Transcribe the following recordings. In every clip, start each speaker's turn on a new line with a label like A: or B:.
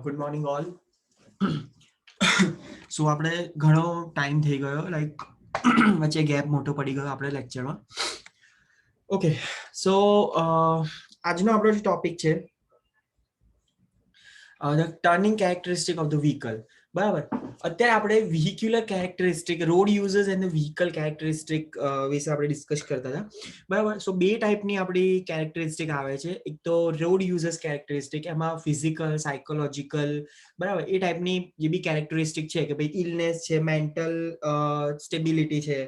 A: Good morning all. સો આપણે ઘણો time થઈ ગયો, લાઈક વચ્ચે ગેપ મોટો પડી ગયો આપણે લેક્ચરમાં. ઓકે, સો આજનો આપણો જે ટોપિક છે the turning characteristic of the vehicle. બરાબર, અત્યારે આપણે vehicular characteristic, road users and vehicle characteristic વિશે આપણે ડિસ્કસ કરતા હતા. બરાબર, સો બે ટાઈપની આપણી કેરેક્ટરિસ્ટિક આવે છે. એક તો રોડ યુઝર્સ કેરેક્ટરિસ્ટિક, એમાં ફિઝિકલ, સાયકોલોજીકલ, બરાબર, એ ટાઈપની જે બી કેરેક્ટરિસ્ટિક છે કે ભાઈ ઇલનેસ છે, મેન્ટલ સ્ટેબિલિટી છે,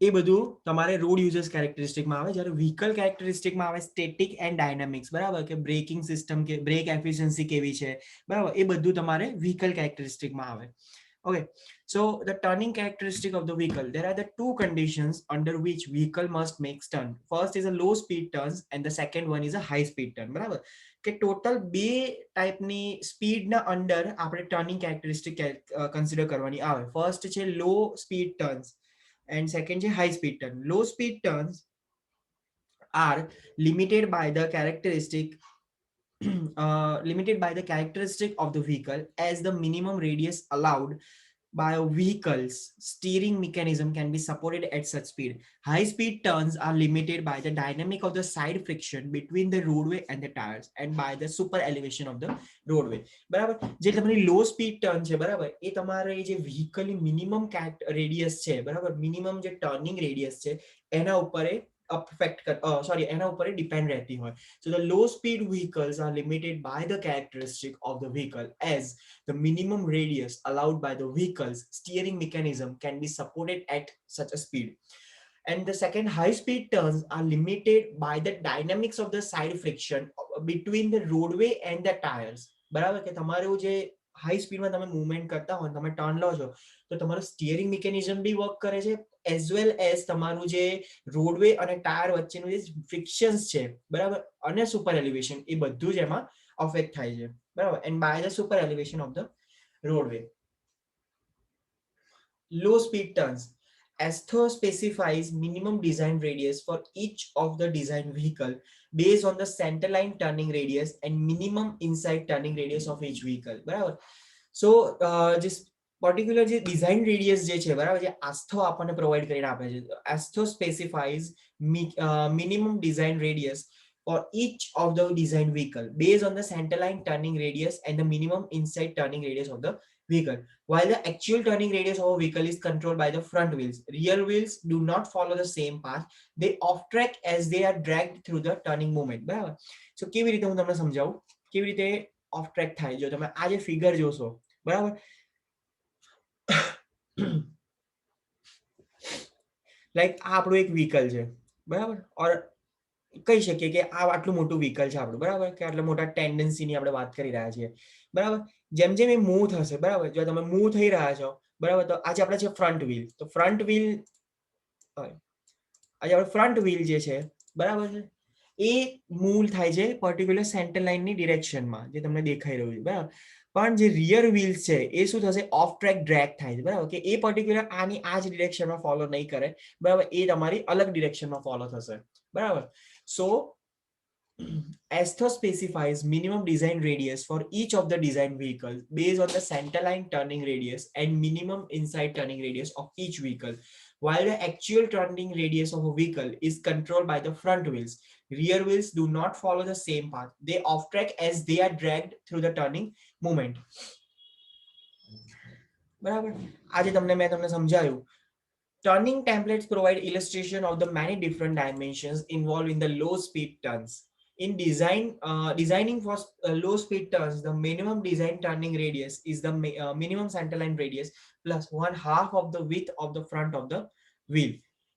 A: એ બધું તમારે રોડ યુઝર્સ કેરેક્ટરિસ્ટિકમાં આવે. જ્યારે વ્હીકલ કેરેક્ટરિસ્ટિકમાં આવે સ્ટેટિક એન્ડ ડાયનામિક્સ, બરાબર, કે બ્રેકિંગ સિસ્ટમ, કે બ્રેક એફિશિયન્સી કેવી છે, બરાબર, એ બધું તમારે વ્હીકલ કેરેક્ટરિસ્ટિકમાં આવે. Okay, so the turning characteristic of the vehicle. There are the two conditions under which vehicle must make turn. First is a low speed turns and the second one is a high speed turn. બરાબર, કે total બે ટાઈપની સ્પીડના under આપણે turning characteristic consider કરવાની આવે. First છે લો speed turns and second is high speed turn. Low speed turns are limited by the characteristic limited by the characteristic of the vehicle, as the minimum radius allowed by a vehicle's steering mechanism can be supported at such speed. High speed turns are limited by the dynamic of the side friction between the roadway and the tires and by the super elevation of the roadway. બરાબર, જે તમારી લો speed turn છે, બરાબર, એ તમારે જે વ્હીકલની minimum radius છે, બરાબર, minimum જે ટર્નિંગ રેડિયસ છે એના ઉપર એના ઉપર ડિપેન્ડ રહેતી હોય. So the low speed vehicles are limited by the characteristic of the vehicle, as the minimum radius allowed by the vehicle's steering mechanism can be supported at such a speed. And the second, high speed turns are limited by the dynamics of the side friction between the roadway and the tires. બરાબર, કે તમારું જે high સ્પીડમાં તમે movement કરતા હો, તમે turn લો છો, તો તમારું સ્ટીયરિંગ મિકેનિઝમ બી વર્ક કરે છે, એઝ વેલ એઝ તમારું જે રોડવે અને ટાયર વચ્ચેનું જે ફ્રિક્શન્સ છે, બરાબર, અને સુપર એલિવેશન, એ બધું જ એમાં અફેક્ટ થાય છે. બરાબર, and by the super elevation of the roadway. Low speed turns. Astho specifies minimum design radius for each of the design vehicle based on the centerline turning radius and minimum inside turning radius of each vehicle. બરાબર, સો જે particular જે design radius જે છે, બરાબર, જે આસ્થો આપણને provide કરીને આપે છે. AASHTO specifies minimum design radius for each of the design vehicle based on the centerline turning radius and the minimum inside turning radius of the vehicle. While the actual turning radius of a vehicle is controlled by the front wheels, rear wheels do not follow the same path. They off track as they are dragged through the turning movement. બરાબર, સો કેવી રીતે હું તમને સમજાવું કેવી રીતે of track થાય. જો તમે આ જે ફિગર જોશો, બરાબર, લાઈક આ આપણું એક વ્હીકલ છે, બરાબર, ઓર કહી શકીએ કે આ આટલું મોટું વ્હીકલ છે આપણું, બરાબર, કે આટલા મોટા ટેન્ડન્સીની આપણે વાત કરી રહ્યા છીએ. બરાબર, જેમ જેમ એ મૂવ થશે, બરાબર, જો તમે મૂવ થઈ રહ્યા છો, બરાબર, તો આજે આપણે છે ફ્રન્ટ વ્હીલ, તો ફ્રન્ટ વ્હીલ, આજે આપણે ફ્રન્ટ વ્હીલ જે છે, બરાબર છે, એ મૂવ થાય છે પર્ટિક્યુલર સેન્ટર લાઇનની ડિરેક્શનમાં, જે તમને દેખાઈ રહ્યું છે, બરાબર. પણ જે રિયર વ્હીલ્સ છે એ શું થશે, ઓફ ટ્રેક ડ્રેગ થાય છે, બરાબર, કે એ પર્ટિક્યુલર આની આ જ ડિરેક્શનમાં ફોલો નહીં કરે, બરાબર, એ તમારી અલગ ડિરેક્શનમાં ફોલો થશે. બરાબર, સો Astho specifies minimum design radius for each of the design vehicles based on the centerline turning radius and minimum inside turning radius of each vehicle. While the actual turning radius of a vehicle is controlled by the front wheels, rear wheels do not follow the same path. They off track as they are dragged through the turning movement. બરાબર, આજે મેં તમને સમજાયું. Turning templates provide illustration of the many different dimensions involved in the low speed turns. In designing for low speed turns, the minimum design turning radius is the minimum centerline radius plus 1/2 of the width of the front of the wheel.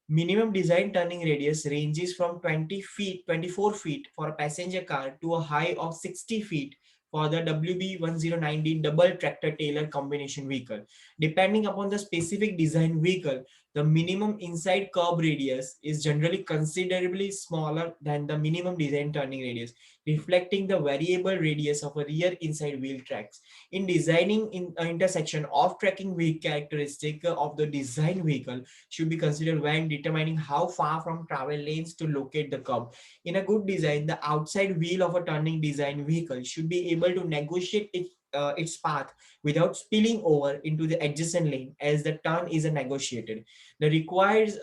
A: Minimum design turning radius ranges from 24 feet for a passenger car to a high of 60 feet for the WB1090 double tractor trailer combination vehicle. Depending upon the specific design vehicle, The minimum inside curb radius is generally considerably smaller than the minimum design turning radius, reflecting the variable radius of a rear inside wheel tracks. In designing in intersection, off-tracking wheel characteristic of the design vehicle should be considered when determining how far from travel lanes to locate the curb. In a good design, the outside wheel of a turning design vehicle should be able to negotiate its path without spilling over into the adjacent lane as the turn is negotiated. This requires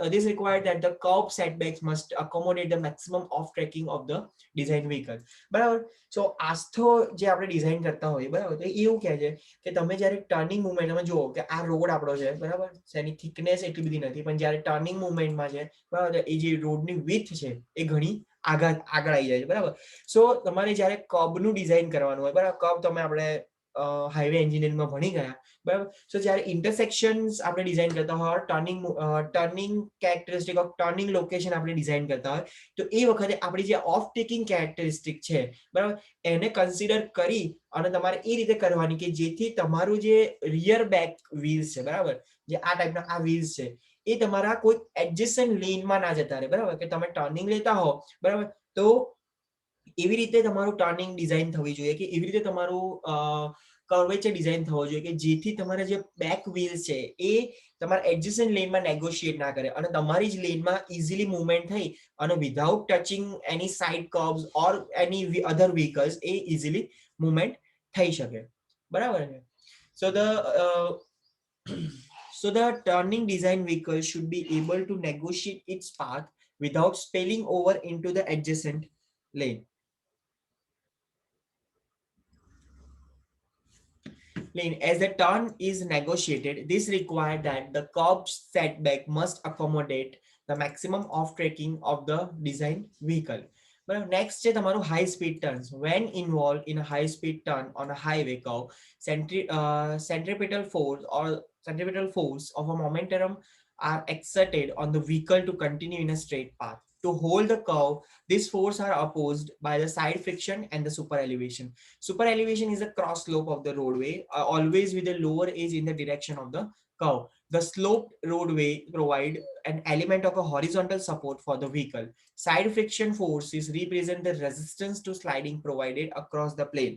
A: that the curb setbacks must accommodate the maximum off tracking of the design vehicle. બરાબર. સો આસ્થો જે આપણે design કરતા હોઈએ બરાબર, તો એવું કહે છે કે તમે જ્યારે ટર્નિંગ મુવમેન્ટ તમે જુઓ કે આ રોડ આપણો છે બરાબર, એની થિકનેસ એટલી બધી નથી, પણ જ્યારે ટર્નિંગ મુવમેન્ટમાં છે બરાબર, એ જે રોડની વિથ છે એ ઘણી આગળ આવી જાય છે બરાબર. સો તમારે જ્યારે કર્બનું ડિઝાઇન કરવાનું હોય બરાબર, કર્બ તમે આપણે હાઈવે એન્જિનિયરિંગમાં ભણી ગયા બરાબર. સો જ્યારે ઇન્ટરસેક્શન્સ આપણે ડિઝાઇન કરતા હોય, turning characteristic of turning location આપણે ડિઝાઇન કરતા હોય, તો એ વખતે આપણી જે ઓફ ટેકિંગ કેરેક્ટરિસ્ટિક છે બરાબર, એને કન્સિડર કરી અને તમારે એ રીતે કરવાની કે જેથી તમારું જે રિયર બેક વ્હીલ્સ છે બરાબર, જે આ ટાઈપના આ વ્હીલ્સ છે એ તમારા કોઈ એડજસ્ટન્ટ લેનમાં ના જતા રહે બરાબર, કે તમે ટર્નિંગ લેતા હો બરાબર, તો એવી રીતે તમારું ટર્નિંગ ડિઝાઇન થવી જોઈએ કે એવી રીતે તમારું કર્વેચર ડિઝાઇન થવો જોઈએ કે જેથી તમારા જે બેક વ્હીલ્સ છે એ તમારા એડજસ્ટન્ટ લેનમાં નેગોશિએટ ના કરે અને તમારી જ લેનમાં ઇઝીલી મૂવમેન્ટ થઈ અને વિધાઉટ ટચિંગ એની સાઇડ કર્બ્સ ઓર એની અધર વ્હીકલ્સ એ ઇઝીલી મૂવમેન્ટ થઈ શકે બરાબર છે. સો the turning design vehicle should be able to negotiate its path without spilling over into the adjacent lane. As the turn is negotiated, this requires that the curb setback must accommodate the maximum off tracking of the design vehicle. But next છે તમારું high speed turns. When involved in a high speed turn on a highway curve, centripetal force of a momentum are exerted on the vehicle to continue in a straight path. To hold the curve, these forces are opposed by the side friction and the super elevation. Super elevation is a cross slope of the roadway, always with a lower edge in the direction of the curve. The sloped roadway provide an element of a horizontal support for the vehicle. Side friction forces represent the resistance to sliding provided across the plane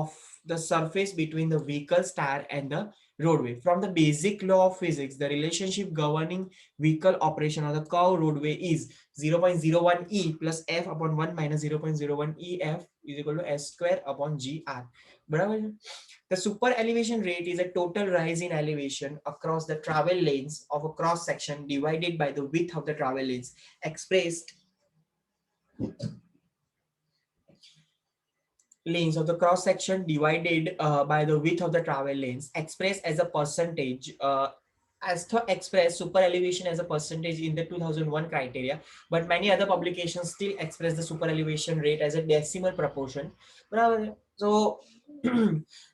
A: of the surface between the vehicle's tire and the roadway. From the basic law of physics, the relationship governing vehicle operation on the curved roadway is 0.01 E plus F upon 1 minus 0.01 EF is equal to S square upon GR. બરાબર. The super elevation rate is a total rise in elevation across the travel lanes of a cross section divided by the width of the travel lanes, expressed lanes of the cross section divided by the width of the travel lanes, expressed as a percentage. Astho express super elevation as a percentage in the 2001 criteria, but many other publications still express the super elevation rate as a decimal proportion. બરાબર. So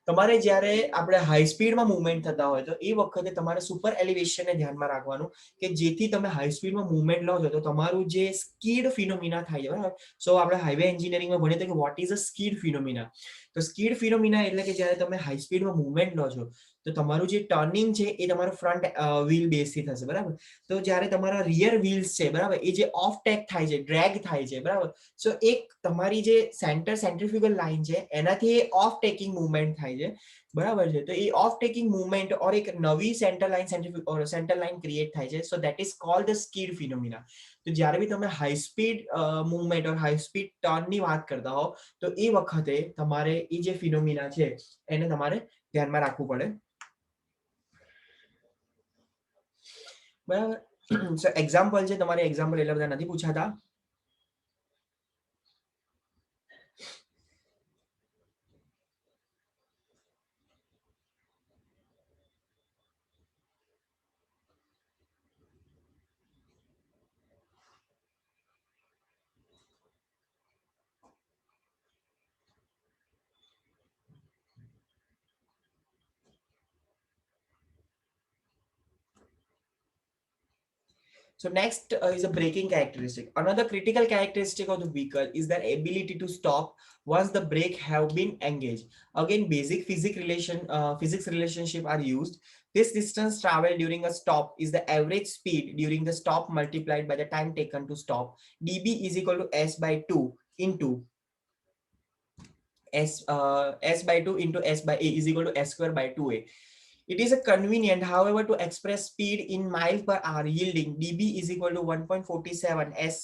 A: તમારે જ્યારે આપણે high સ્પીડમાં movement થતા હોય તો એ વખતે તમારે સુપર એલિવેશનને ધ્યાનમાં રાખવાનું કે જેથી તમે હાઈ સ્પીડમાં મૂવમેન્ટ લો છો તો તમારું જે સ્કીડ ફિનોમિના થાય છે બરાબર. સો આપણે હાઈવે એન્જિનિયરિંગમાં ભણીએ તો કે વોટ ઇઝ અ સ્કીડ ફિનોમિના. તો સ્કીડ ફિનોમિના એટલે કે જ્યારે તમે હાઈ સ્પીડમાં મૂવમેન્ટ લો છો તો તમારું જે ટર્નિંગ છે એ તમારું ફ્રન્ટ વ્હીલ બેઝથી થશે બરાબર. તો જ્યારે તમારા રિયર વ્હીલ્સ છે બરાબર એ જે ઓફ ટેક થાય છે, ડ્રેગ થાય છે બરાબર, સો એક તમારી જે સેન્ટ્રીફ્યુગલ લાઇન છે એનાથી ઓફ ટેકિંગ મૂવમેન્ટ થાય છે બરાબર છે. તો એ ઓફ ટેકિંગ મૂવમેન્ટ ઓર એક નવી સેન્ટર લાઇન ક્રિએટ થાય છે. So that is called the skid phenomena. તો જ્યારે બી તમે high speed movement or high speed ટર્નની વાત કરતા હો તો એ વખતે તમારે એ જે ફિનોમિના છે એને તમારે ધ્યાનમાં રાખવું પડે બરાબર. સો એક્ઝામ્પલ છે, તમારે એક્ઝામ્પલ એટલા બધા નથી પૂછાતા. So next is a braking characteristic. Another critical characteristic of the vehicle is their ability to stop once the brake have been engaged. Again, basic physics relationship are used. This distance traveled during a stop is the average speed during the stop multiplied by the time taken to stop. dB is equal to s by 2 into s by 2 into s by a is equal to s square by 2a. It is a convenient, however, to express speed in miles per hour, yielding dB is equal to 1.47 s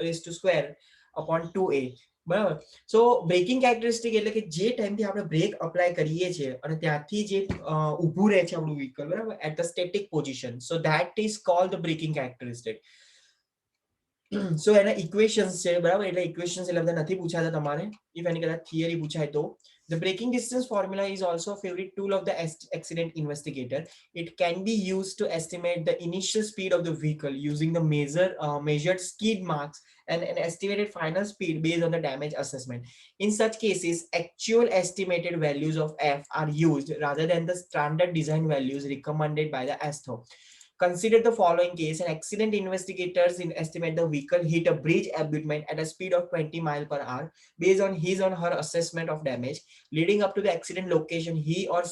A: raised to square upon 2a. બરાબર. સો breaking characteristic એટલે કે જે ટાઈમથી આપણે break apply કરીએ છીએ અને ત્યાંથી જે ઊભું રહે છે આપણું વ્હીકલ, બરાબર, at the static position, so that is called the braking characteristic. So એના ઇક્વેશન્સ છે, બરાબર, એટલે ઇક્વેશન્સ એટલે બધા નથી પૂછાતા તમારે. ઇફ એની કદાચ થિયરી પૂછાય તો the braking distance formula is also a favorite tool of the accident investigator. It can be used to estimate the initial speed of the vehicle using the measured skid marks and an estimated final speed based on the damage assessment. In such cases, actual estimated values of F are used rather than the standard design values recommended by the ASTO. Consider the following case. An accident investigators estimate the vehicle hit a bridge abutment at a speed of 20 miles per hour. Based on his or her assessment of damage, leading up to the accident location, he or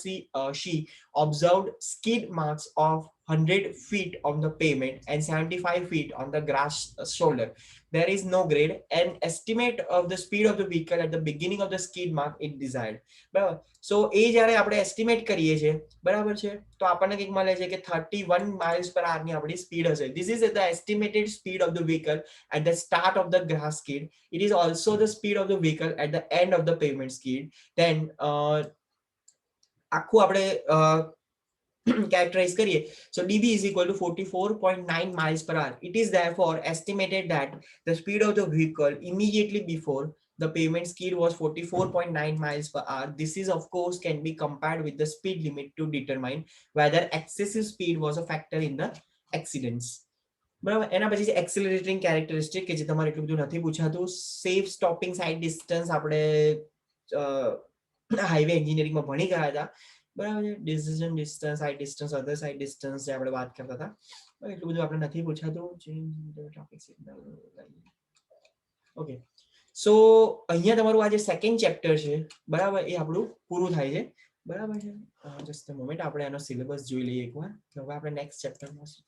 A: she observed skid marks of 100 feet on the pavement and 75 feet on the grass shoulder. There is no grade. An estimate of the speed of the vehicle at the beginning of the skid mark is desired. બરાબર. સો એ જ્યારે આપણે estimate કરીએ છીએ, બરાબર છે, તો આપણને કંઈક મળે છે કે 31 miles per hour ની આપણી સ્પીડ હશે. This is the estimated speed of the vehicle at the start of the grass skid. It is also the speed of the vehicle at the end of the pavement skid. Then આખું આપણે characterize કરીએ. So dB is equal to 44.9 miles per hour. It is therefore estimated that the speed of the vehicle immediately before the pavement skid was 44.9 miles per hour. This is of course can be compared with the speed limit to determine whether excessive speed was a factor in the accidents. બરાબર. એના પછી accelerating characteristic કે જે તમારે એટલું બધું નથી પૂછાતું. સેફ સ્ટોપિંગ સાઇડ ડિસ્ટન્સ આપણે હાઈવે એન્જિનિયરિંગમાં ભણી ગયા હતા, બરાબર છે. Decision distance, sight distance, other sight distance જે આપણે વાત કરતા હતા, એટલું બધું આપણે નથી પૂછાતું. Traffic signal. ઓકે. સો અહીંયા તમારું આ જે સેકન્ડ ચેપ્ટર છે, બરાબર, એ આપણું પૂરું થાય છે, બરાબર છે. જસ્ટ અ મોમેન્ટ, આપણે એનો સિલેબસ જોઈ લઈએ એકવાર. હવે આપણે નેક્સ્ટ ચેપ્ટરમાં છે.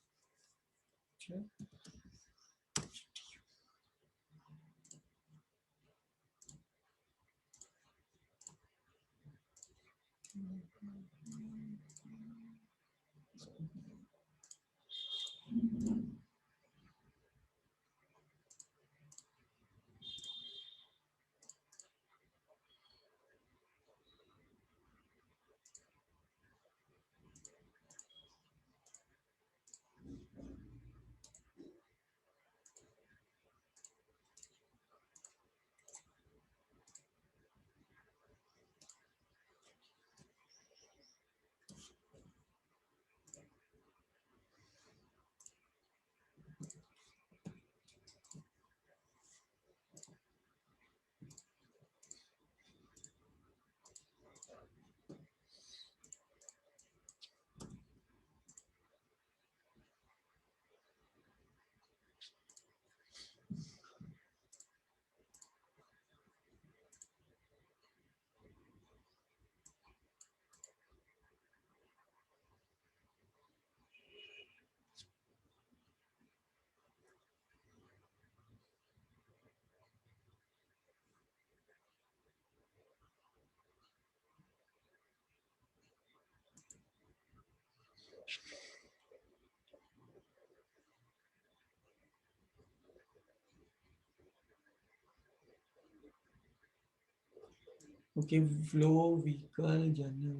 A: Okay, flow vehicle general.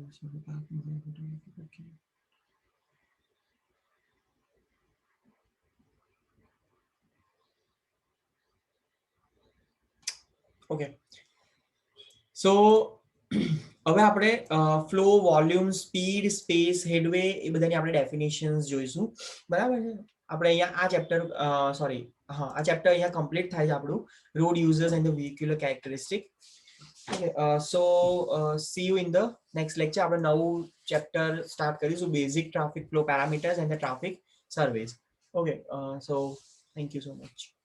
A: Okay. Okay. So હવે આપણે flow, volume, speed, space, headway એ બધાની આપણે ડેફિનેશન્સ જોઈશું, બરાબર છે. આપણે અહીંયા આ ચેપ્ટર આ ચેપ્ટર અહીંયા કમ્પ્લીટ થાય છે આપણું, road users and the vehicular characteristic. So see you in the next lecture. આપણે નવું ચેપ્ટર સ્ટાર્ટ કરીશું, basic traffic flow parameters and the traffic surveys. Okay, so thank you so much.